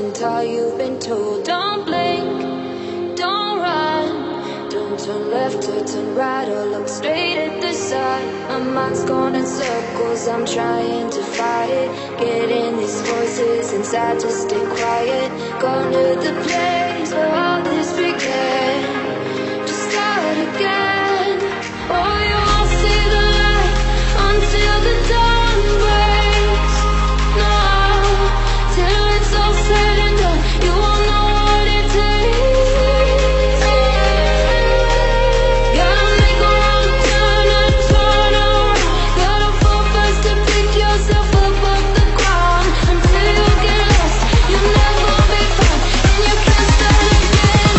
been taught, you've been told. Don't blink, don't run, don't turn left or turn right or look straight at the sun. My mind's going in circles, I'm trying to fight it. Getting these voices inside to stay quiet. Going to the place where all this began, to start again. Oh, you won't see the light until the dawn breaks. No, till it's all said and done, you won't know what it takes. Gotta make a wrong turn and turn around. Gotta fall fast to pick yourself up off the ground. Until you get lost, you'll never be found, and you can't start again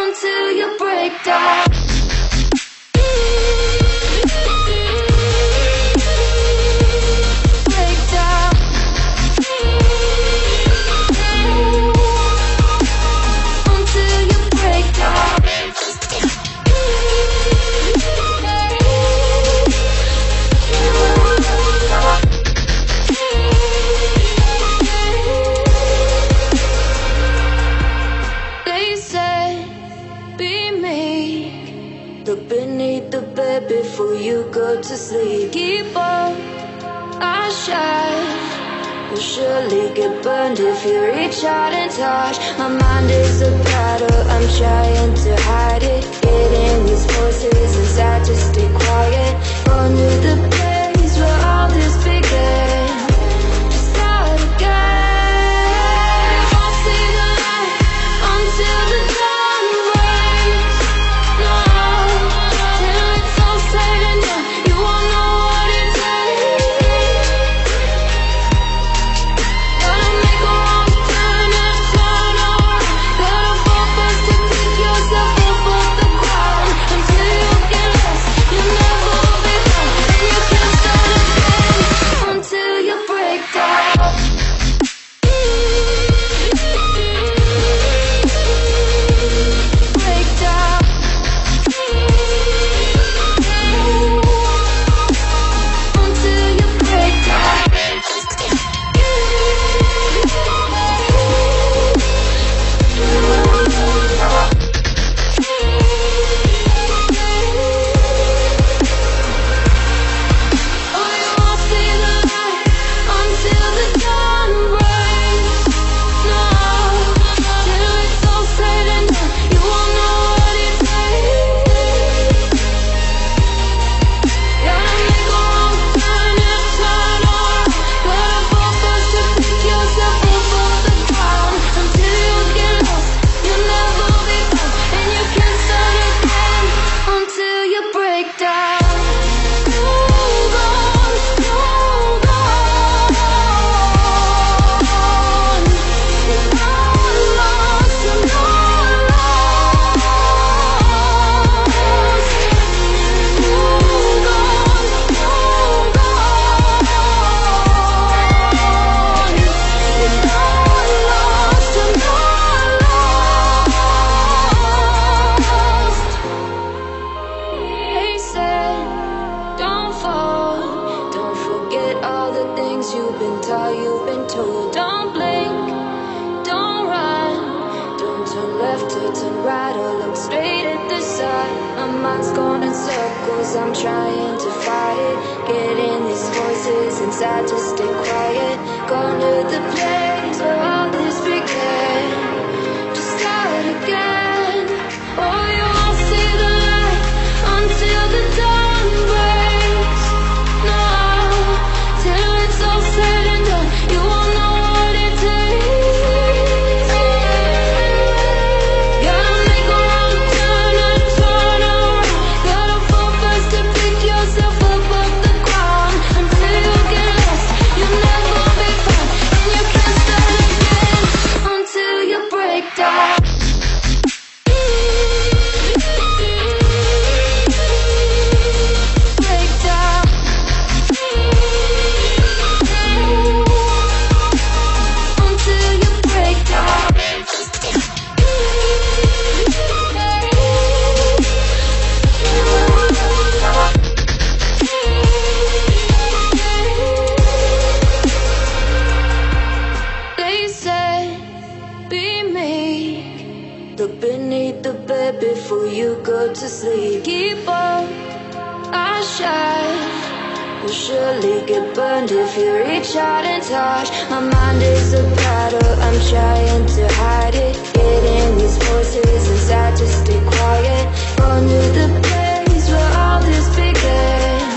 until you break down. Look beneath the bed before you go to sleep. Keep on, I shine. You'll surely get burned if you reach out and touch. My mind is a battle, I'm trying to hide it. Getting these voices inside to stay quiet. Run to the place where all this began, to start again. You won't see the light until the dawn breaks. No, till it's all said and done, you won't know what it takes. Gotta make a wrong turn and turn around. Gotta fall fast to pick yourself up off the ground. Until you get lost, you'll never be found, and you can't start again until you break down. Break down. Until you break down. Oh, you won't see the light until the dawn breaks. No, till it's all said and done, you won't know what it takes. Gotta make a wrong turn and turn around. Gotta fall fast to pick yourself up off the ground. Until you get lost, you'll never be found, and you can't start again until you break down. Hold on, hold on. You're not lost, you're not lost. Hold on, hold on. You're not lost, you're not lost. They said, don't fall, don't forget all the things you've been taught, you've been told. Don't blink, don't run, don't turn left or turn right or look straight at the sun. My mind's going in circles, I'm trying to fight it. Getting these voices inside to stay quiet. Going to the place where all this began, to start again. Oh, you won't see the light until the dawn breaks. No, till it's all said and done, you won't know what it takes. Gotta make a wrong turn and turn around. Gotta fall fast to pick yourself up off the ground. Until you get lost, you'll never be found, and you can't start again shine. You'll surely get burned if you reach out and touch. My mind is a battle, I'm trying to hide it. Getting these voices inside to stay quiet. Run to the place where all this began.